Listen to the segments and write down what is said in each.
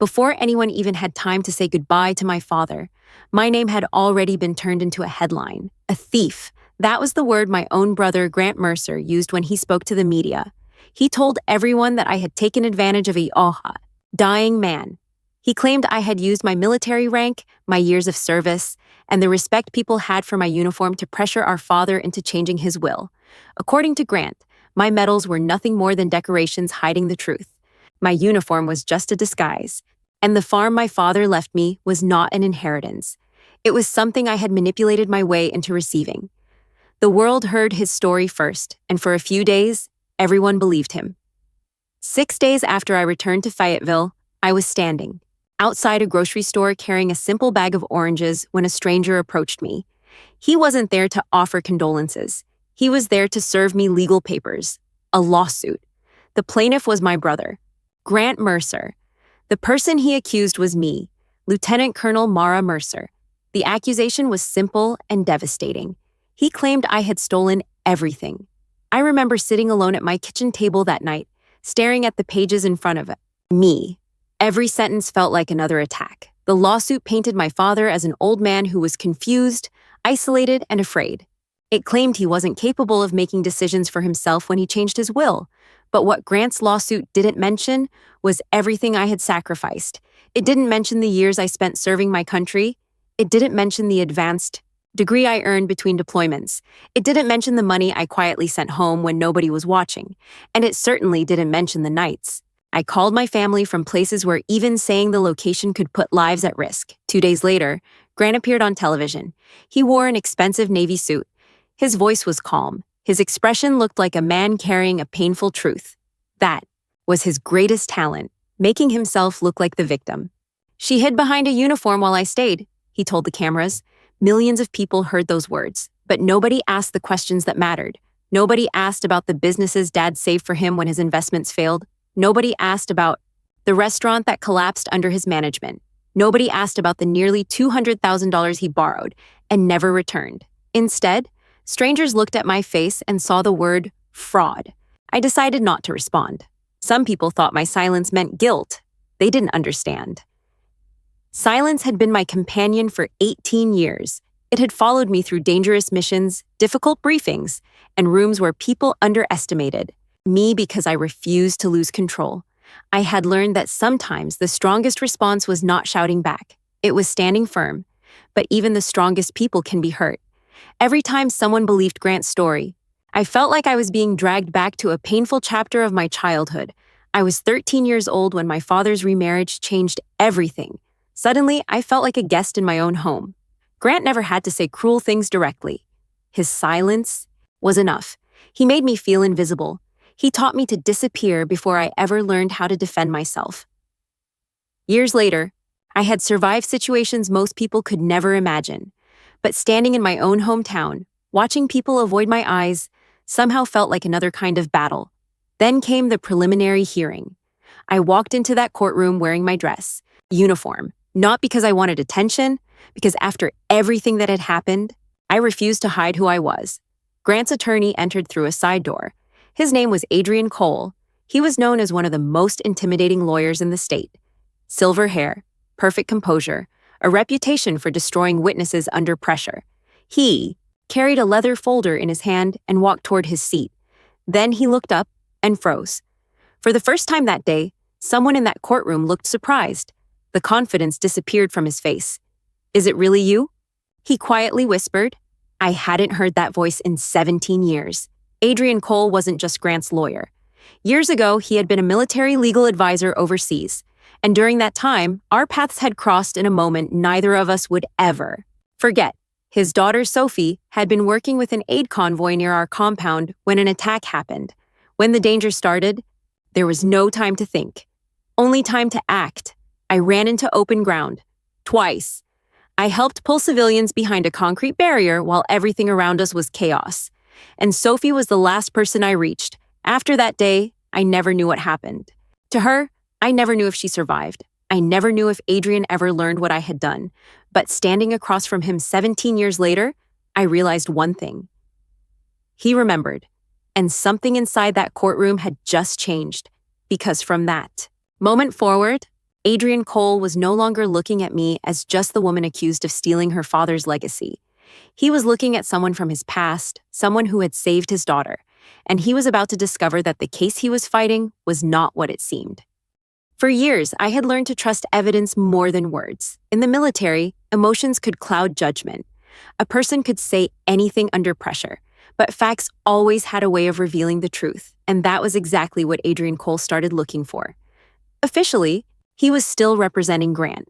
Before anyone even had time to say goodbye to my father, my name had already been turned into a headline. A thief. That was the word my own brother, Grant Mercer, used when he spoke to the media. He told everyone that I had taken advantage of a dying man. He claimed I had used my military rank, my years of service, and the respect people had for my uniform to pressure our father into changing his will. According to Grant, my medals were nothing more than decorations hiding the truth. My uniform was just a disguise, and the farm my father left me was not an inheritance. It was something I had manipulated my way into receiving. The world heard his story first, and for a few days, everyone believed him. 6 days after I returned to Fayetteville, I was standing outside a grocery store carrying a simple bag of oranges when a stranger approached me. He wasn't there to offer condolences. He was there to serve me legal papers, a lawsuit. The plaintiff was my brother, Grant Mercer. The person he accused was me, Lieutenant Colonel Mara Mercer. The accusation was simple and devastating. He claimed I had stolen everything. I remember sitting alone at my kitchen table that night, staring at the pages in front of me. Every sentence felt like another attack. The lawsuit painted my father as an old man who was confused, isolated, and afraid. It claimed he wasn't capable of making decisions for himself when he changed his will. But what Grant's lawsuit didn't mention was everything I had sacrificed. It didn't mention the years I spent serving my country. It didn't mention the advanced degree I earned between deployments. It didn't mention the money I quietly sent home when nobody was watching. And it certainly didn't mention the nights I called my family from places where even saying the location could put lives at risk. 2 days later, Grant appeared on television. He wore an expensive Navy suit. His voice was calm. His expression looked like a man carrying a painful truth. That was his greatest talent, making himself look like the victim. "She hid behind a uniform while I stayed," he told the cameras. Millions of people heard those words, but nobody asked the questions that mattered. Nobody asked about the businesses Dad saved for him when his investments failed. Nobody asked about the restaurant that collapsed under his management. Nobody asked about the nearly $200,000 he borrowed and never returned. Instead, strangers looked at my face and saw the word fraud. I decided not to respond. Some people thought my silence meant guilt. They didn't understand. Silence had been my companion for 18 years. It had followed me through dangerous missions, difficult briefings, and rooms where people underestimated me because I refused to lose control. I had learned that sometimes the strongest response was not shouting back. It was standing firm. But even the strongest people can be hurt. Every time someone believed Grant's story, I felt like I was being dragged back to a painful chapter of my childhood. I was 13 years old when my father's remarriage changed everything. Suddenly, I felt like a guest in my own home. Grant never had to say cruel things directly. His silence was enough. He made me feel invisible. He taught me to disappear before I ever learned how to defend myself. Years later, I had survived situations most people could never imagine. But standing in my own hometown, watching people avoid my eyes, somehow felt like another kind of battle. Then came the preliminary hearing. I walked into that courtroom wearing my dress, uniform, not because I wanted attention, because after everything that had happened, I refused to hide who I was. Grant's attorney entered through a side door. His name was Adrian Cole. He was known as one of the most intimidating lawyers in the state. Silver hair, perfect composure, a reputation for destroying witnesses under pressure. He carried a leather folder in his hand and walked toward his seat. Then he looked up and froze. For the first time that day, someone in that courtroom looked surprised. The confidence disappeared from his face. "Is it really you?" he quietly whispered. I hadn't heard that voice in 17 years. Adrian Cole wasn't just Grant's lawyer. Years ago, he had been a military legal advisor overseas. And during that time, our paths had crossed in a moment neither of us would ever forget. His daughter, Sophie, had been working with an aid convoy near our compound when an attack happened. When the danger started, there was no time to think, only time to act. I ran into open ground. Twice. I helped pull civilians behind a concrete barrier while everything around us was chaos. And Sophie was the last person I reached. After that day, I never knew what happened. To her, I never knew if she survived. I never knew if Adrian ever learned what I had done. But standing across from him 17 years later, I realized one thing. He remembered, and something inside that courtroom had just changed. Because from that moment forward, Adrian Cole was no longer looking at me as just the woman accused of stealing her father's legacy. He was looking at someone from his past, someone who had saved his daughter, and he was about to discover that the case he was fighting was not what it seemed. For years, I had learned to trust evidence more than words. In the military, emotions could cloud judgment. A person could say anything under pressure, but facts always had a way of revealing the truth, and that was exactly what Adrian Cole started looking for. Officially, he was still representing Grant,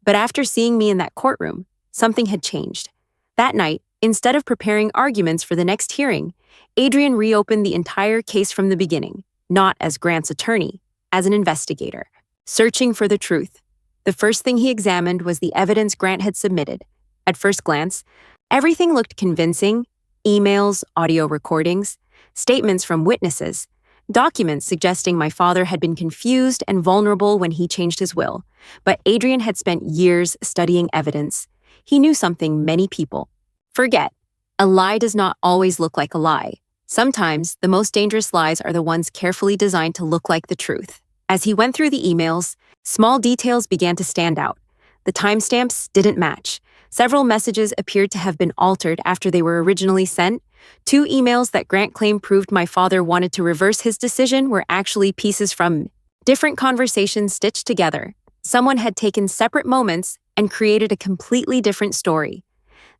but after seeing me in that courtroom, something had changed. That night, instead of preparing arguments for the next hearing, Adrian reopened the entire case from the beginning, not as Grant's attorney, as an investigator, searching for the truth. The first thing he examined was the evidence Grant had submitted. At first glance, everything looked convincing: emails, audio recordings, statements from witnesses, documents suggesting my father had been confused and vulnerable when he changed his will. But Adrian had spent years studying evidence. He knew something many people forget. A lie does not always look like a lie. Sometimes, the most dangerous lies are the ones carefully designed to look like the truth. As he went through the emails, small details began to stand out. The timestamps didn't match. Several messages appeared to have been altered after they were originally sent. 2 emails that Grant claimed proved my father wanted to reverse his decision were actually pieces from different conversations stitched together. Someone had taken separate moments and created a completely different story.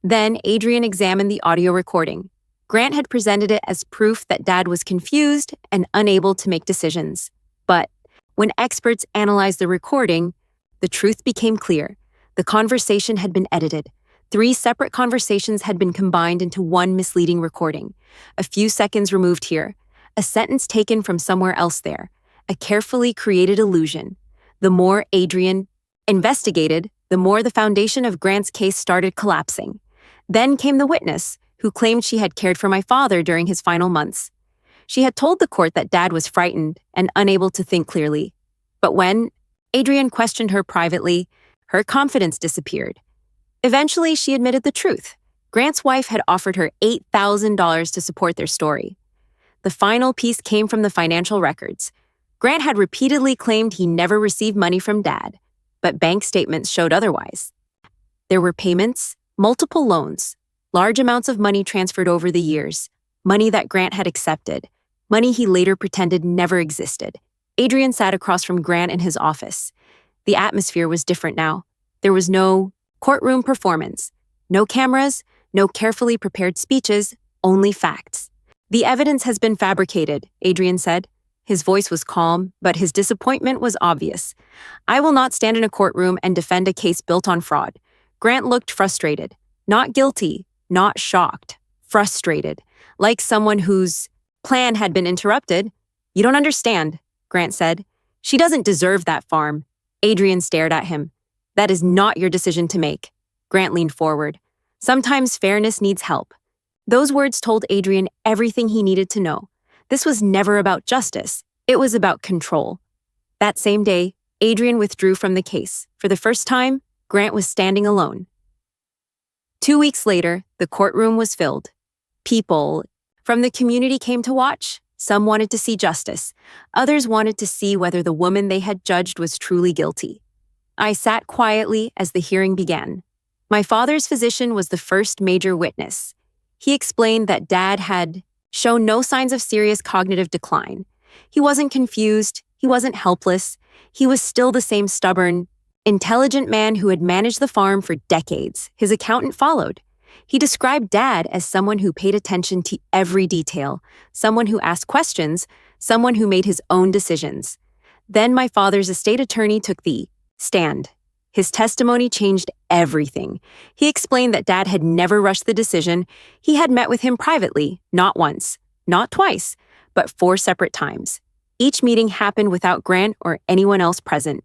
Then Adrian examined the audio recording. Grant had presented it as proof that Dad was confused and unable to make decisions. But when experts analyzed the recording, the truth became clear. The conversation had been edited. 3 separate conversations had been combined into one misleading recording. A few seconds removed here, a sentence taken from somewhere else there, a carefully created illusion. The more Adrian investigated, the more the foundation of Grant's case started collapsing. Then came the witness, who claimed she had cared for my father during his final months. She had told the court that Dad was frightened and unable to think clearly. But when Adrian questioned her privately, her confidence disappeared. Eventually, she admitted the truth. Grant's wife had offered her $8,000 to support their story. The final piece came from the financial records. Grant had repeatedly claimed he never received money from Dad, but bank statements showed otherwise. There were payments, multiple loans, large amounts of money transferred over the years, money that Grant had accepted, money he later pretended never existed. Adrian sat across from Grant in his office. The atmosphere was different now. There was no courtroom performance, no cameras, no carefully prepared speeches, only facts. "The evidence has been fabricated," Adrian said. His voice was calm, but his disappointment was obvious. "I will not stand in a courtroom and defend a case built on fraud." Grant looked frustrated. Not guilty, not shocked. Frustrated, like someone whose plan had been interrupted. "You don't understand," Grant said. "She doesn't deserve that farm." Adrian stared at him. "That is not your decision to make." Grant leaned forward. "Sometimes fairness needs help." Those words told Adrian everything he needed to know. This was never about justice. It was about control. That same day, Adrian withdrew from the case. For the first time, Grant was standing alone. 2 weeks later, the courtroom was filled. People from the community came to watch. Some wanted to see justice. Others wanted to see whether the woman they had judged was truly guilty. I sat quietly as the hearing began. My father's physician was the first major witness. He explained that Dad had shown no signs of serious cognitive decline. He wasn't confused. He wasn't helpless. He was still the same stubborn, intelligent man who had managed the farm for decades. His accountant followed. He described Dad as someone who paid attention to every detail, someone who asked questions, someone who made his own decisions. Then my father's estate attorney took the stand. His testimony changed everything. He explained that Dad had never rushed the decision. He had met with him privately, not once, not twice, but 4 separate times. Each meeting happened without Grant or anyone else present.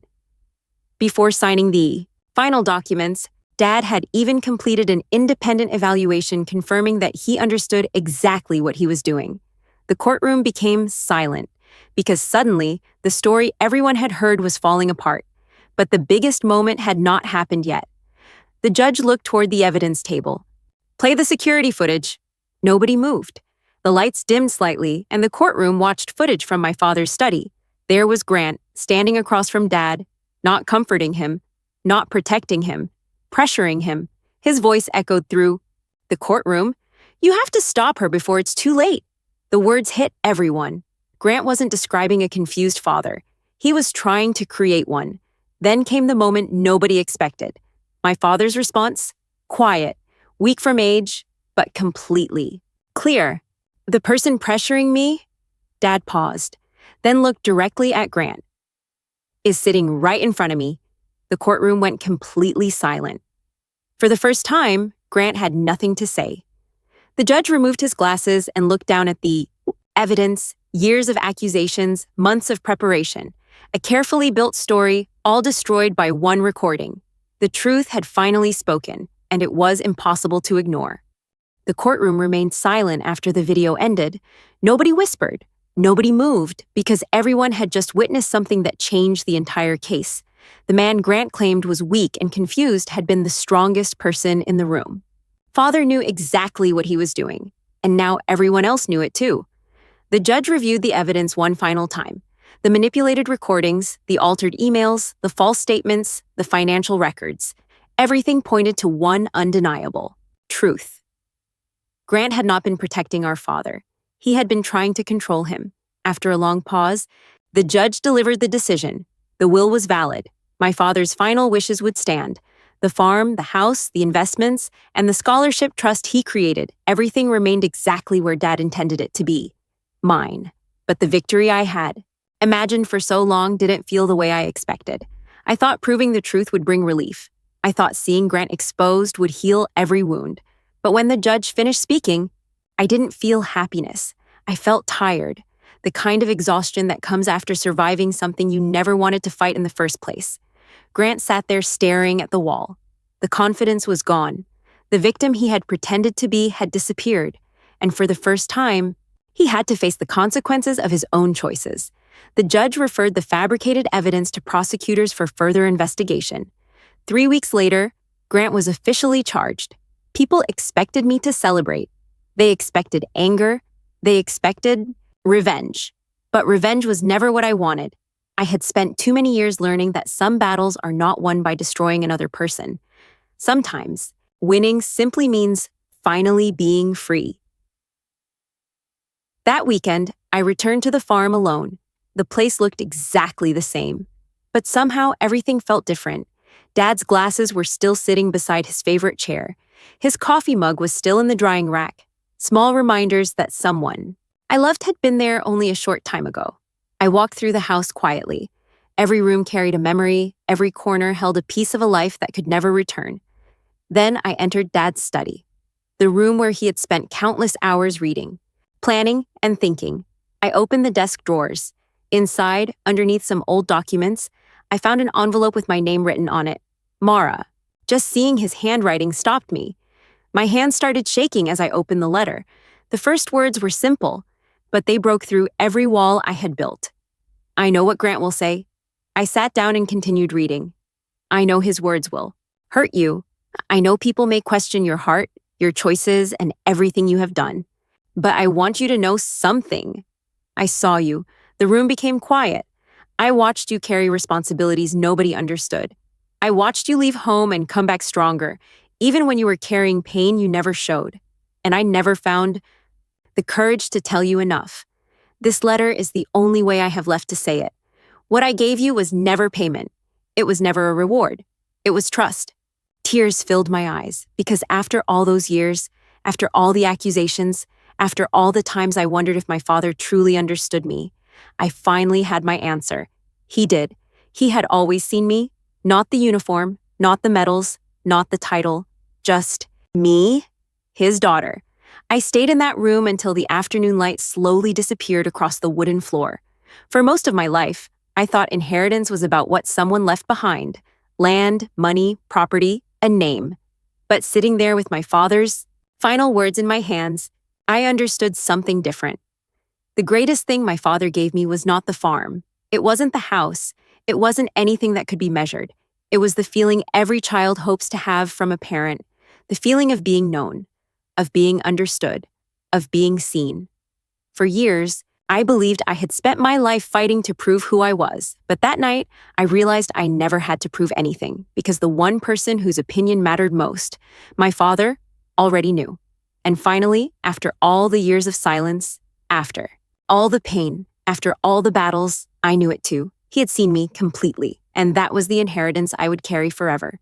Before signing the final documents, Dad had even completed an independent evaluation confirming that he understood exactly what he was doing. The courtroom became silent because suddenly the story everyone had heard was falling apart. But the biggest moment had not happened yet. The judge looked toward the evidence table. "Play the security footage." Nobody moved. The lights dimmed slightly, and the courtroom watched footage from my father's study. There was Grant, standing across from Dad, not comforting him, not protecting him, pressuring him. His voice echoed through the courtroom. You have to stop her before it's too late. The words hit everyone. Grant wasn't describing a confused father. He was trying to create one. Then came the moment nobody expected. My father's response? Quiet, weak from age, but completely clear. The person pressuring me? Dad paused, then looked directly at Grant. Is sitting right in front of me. The courtroom went completely silent. For the first time, Grant had nothing to say. The judge removed his glasses and looked down at the evidence, years of accusations, months of preparation, a carefully built story, all destroyed by one recording. The truth had finally spoken, and it was impossible to ignore. The courtroom remained silent after the video ended. Nobody whispered. Nobody moved, because everyone had just witnessed something that changed the entire case. The man Grant claimed was weak and confused had been the strongest person in the room. Father knew exactly what he was doing, and now everyone else knew it too. The judge reviewed the evidence one final time. The manipulated recordings, the altered emails, the false statements, the financial records. Everything pointed to one undeniable truth. Grant had not been protecting our father. He had been trying to control him. After a long pause, the judge delivered the decision. The will was valid. My father's final wishes would stand. The farm, the house, the investments, and the scholarship trust he created, everything remained exactly where Dad intended it to be. Mine. But the victory I had, imagined for so long, didn't feel the way I expected. I thought proving the truth would bring relief. I thought seeing Grant exposed would heal every wound. But when the judge finished speaking, I didn't feel happiness. I felt tired, the kind of exhaustion that comes after surviving something you never wanted to fight in the first place. Grant sat there staring at the wall. The confidence was gone. The victim he had pretended to be had disappeared, and for the first time, he had to face the consequences of his own choices. The judge referred the fabricated evidence to prosecutors for further investigation. 3 weeks later, Grant was officially charged. People expected me to celebrate. They expected anger. They expected revenge. But revenge was never what I wanted. I had spent too many years learning that some battles are not won by destroying another person. Sometimes, winning simply means finally being free. That weekend, I returned to the farm alone. The place looked exactly the same. But somehow, everything felt different. Dad's glasses were still sitting beside his favorite chair. His coffee mug was still in the drying rack. Small reminders that someone I loved had been there only a short time ago. I walked through the house quietly. Every room carried a memory, every corner held a piece of a life that could never return. Then I entered Dad's study, the room where he had spent countless hours reading, planning, and thinking. I opened the desk drawers. Inside, underneath some old documents, I found an envelope with my name written on it, Mara. Just seeing his handwriting stopped me. My hands started shaking as I opened the letter. The first words were simple, but they broke through every wall I had built. I know what Grant will say. I sat down and continued reading. I know his words will hurt you. I know people may question your heart, your choices, and everything you have done. But I want you to know something. I saw you. The room became quiet. I watched you carry responsibilities nobody understood. I watched you leave home and come back stronger, even when you were carrying pain you never showed. And I never found the courage to tell you enough. This letter is the only way I have left to say it. What I gave you was never payment. It was never a reward. It was trust. Tears filled my eyes, because after all those years, after all the accusations, after all the times I wondered if my father truly understood me, I finally had my answer. He did. He had always seen me, not the uniform, not the medals, not the title, just me, his daughter. I stayed in that room until the afternoon light slowly disappeared across the wooden floor. For most of my life, I thought inheritance was about what someone left behind: land, money, property, a name. But sitting there with my father's final words in my hands, I understood something different. The greatest thing my father gave me was not the farm. It wasn't the house. It wasn't anything that could be measured. It was the feeling every child hopes to have from a parent, the feeling of being known, of being understood, of being seen. For years, I believed I had spent my life fighting to prove who I was, but that night, I realized I never had to prove anything because the one person whose opinion mattered most, my father, already knew. And finally, after all the years of silence, after all the pain, after all the battles, I knew it too. He had seen me completely, and that was the inheritance I would carry forever.